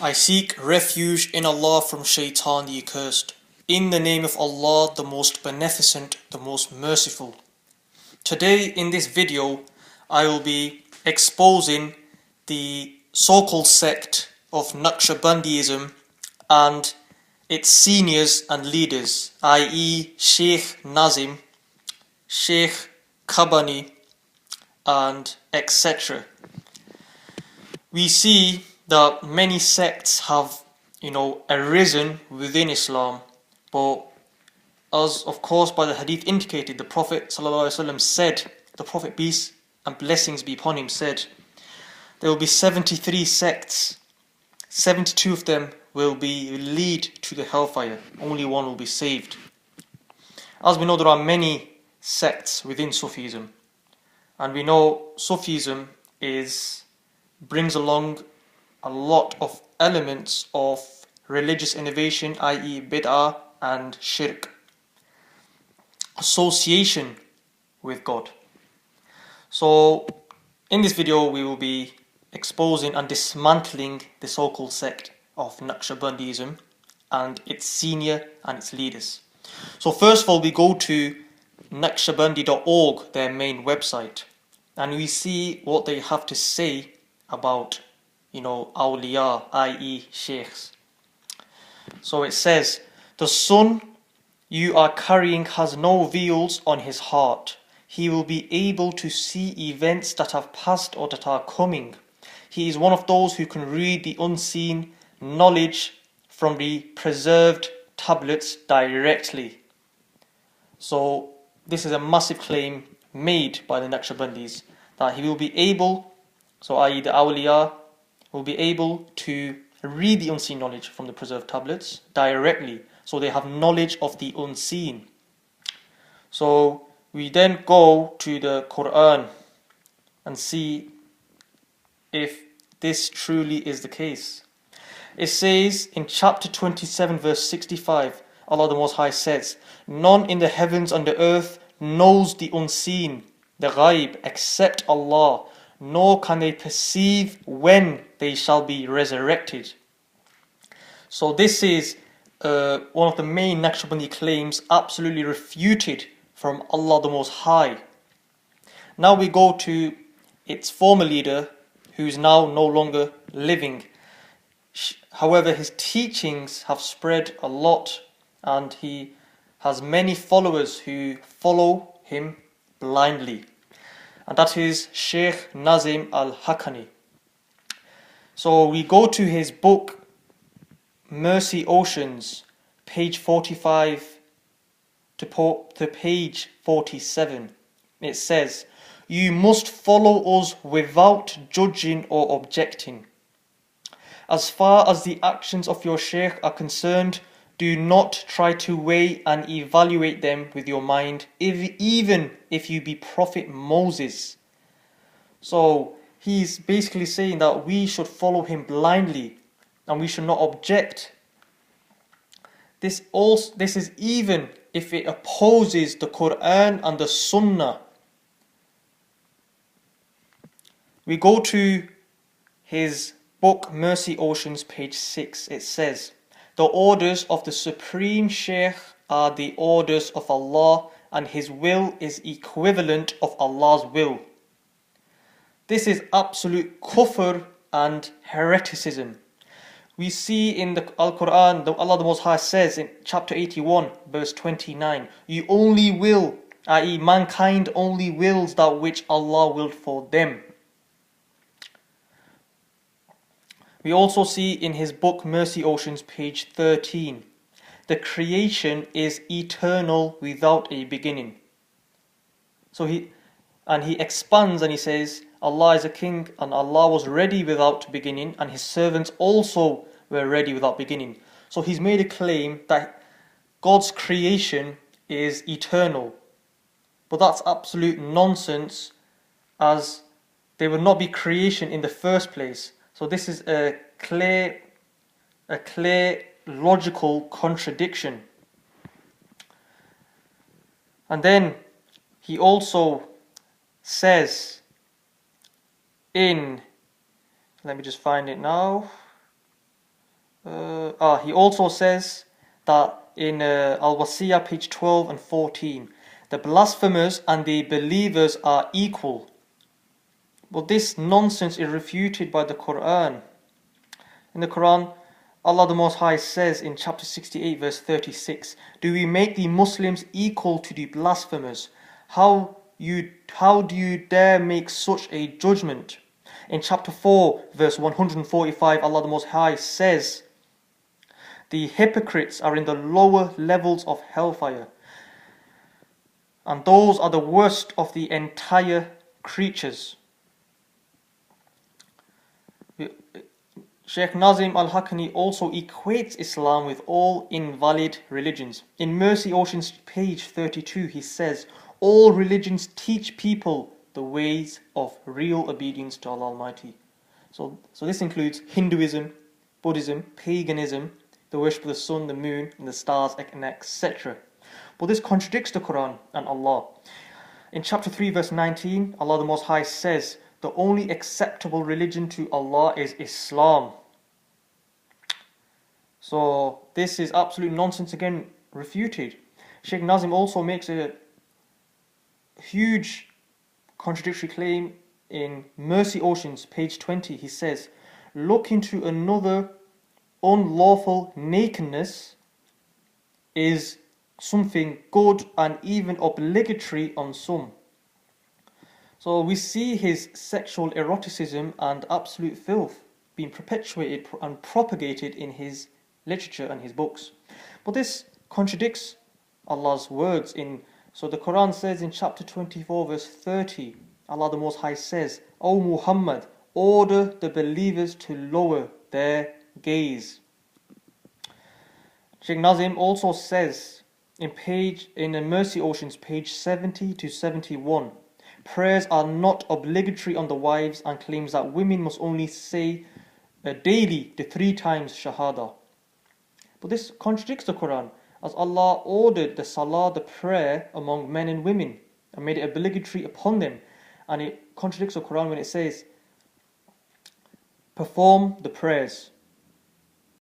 I seek refuge in Allah from Shaitan the accursed. In the name of Allah, the most beneficent, the most merciful. Today in this video, I will be exposing the so-called sect of Naqshabandism and its seniors and leaders, i.e. Shaykh Nazim, Shaykh Kabani, and etc. We see that many sects have, arisen within Islam, but as of course by the hadith indicated, the Prophet ﷺ said, the Prophet peace and blessings be upon him said, there will be 73 sects, 72 of them will lead to the hellfire, only one will be saved. As we know, there are many sects within Sufism, and we know Sufism brings along a lot of elements of religious innovation, i.e. bid'ah and shirk, association with God. So in this video we will be exposing and dismantling the so-called sect of Naqshabandism and its senior and its leaders. So first of all, we go to Naqshabandi.org, their main website, and we see what they have to say about awliya, i.e. sheikhs. So it says, the son you are carrying has no veils on his heart. He will be able to see events that have passed or that are coming. He is one of those who can read the unseen knowledge from the preserved tablets directly. So this is a massive claim made by the Naqshbandis, that he will be able, so i.e. the awliya, will be able to read the unseen knowledge from the preserved tablets directly. So they have knowledge of the unseen. So we then go to the Quran and see if this truly is the case. It says in chapter 27 verse 65, Allah the Most High says, none in the heavens and the earth knows the unseen, the ghaib, except Allah, nor can they perceive when they shall be resurrected. So this is one of the main Naqshbandi claims, absolutely refuted from Allah the Most High. Now we go to its former leader, who is now no longer living. However, his teachings have spread a lot, and he has many followers who follow him blindly. And that is Shaykh Nazim al-Haqqani. So we go to his book Mercy Oceans, page 45 to page 47. It says, you must follow us without judging or objecting. As far as the actions of your Shaykh are concerned, do not try to weigh and evaluate them with your mind, even if you be Prophet Moses. So he's basically saying that we should follow him blindly and we should not object. This is even if it opposes the Quran and the Sunnah. We go to his book Mercy Oceans, page 6. It says, the orders of the Supreme Shaykh are the orders of Allah, and his will is equivalent of Allah's will. This is absolute kufr and hereticism. We see in the Al-Quran, Allah the Most High says in chapter 81, verse 29, you only will, i.e. mankind only wills that which Allah willed for them. We also see in his book Mercy Oceans, page 13, the creation is eternal without a beginning. So he expands and he says, Allah is a king, and Allah was ready without beginning, and his servants also were ready without beginning. So he's made a claim that God's creation is eternal. But that's absolute nonsense, as there would not be creation in the first place. So this is a clear logical contradiction. And then he also says in, let me just find it now. He also says that in Al-Wasiyah page 12 and 14, the blasphemers and the believers are equal. But this nonsense is refuted by the Quran. In the Quran, Allah the Most High says in chapter 68 verse 36, "Do we make the Muslims equal to the blasphemers? How do you dare make such a judgment?" In chapter 4 verse 145, Allah the Most High says, "The hypocrites are in the lower levels of hellfire, and those are the worst of the entire creatures." Shaykh Nazim al-Haqqani also equates Islam with all invalid religions. In Mercy Ocean's page 32, he says, "All religions teach people the ways of real obedience to Allah Almighty." So this includes Hinduism, Buddhism, paganism, the worship of the sun, the moon, and the stars, and etc. But this contradicts the Quran and Allah. In chapter 3 verse 19, Allah the Most High says, "The only acceptable religion to Allah is Islam." So this is absolute nonsense, again refuted. Shaykh Nazim also makes a huge contradictory claim in Mercy Oceans, page 20. He says, "Look into another unlawful nakedness is something good and even obligatory on some." So we see his sexual eroticism and absolute filth being perpetuated and propagated in his literature and his books. But this contradicts Allah's words. So the Quran says in chapter 24 verse 30, Allah the Most High says, "O Muhammad, order the believers to lower their gaze." Shaykh Nazim also says in the Mercy Oceans, page 70 to 71, prayers are not obligatory on the wives, and claims that women must only say daily the 3 times Shahada. But this contradicts the Quran, as Allah ordered the Salah, the prayer, among men and women, and made it obligatory upon them. And it contradicts the Quran when it says, "Perform the prayers."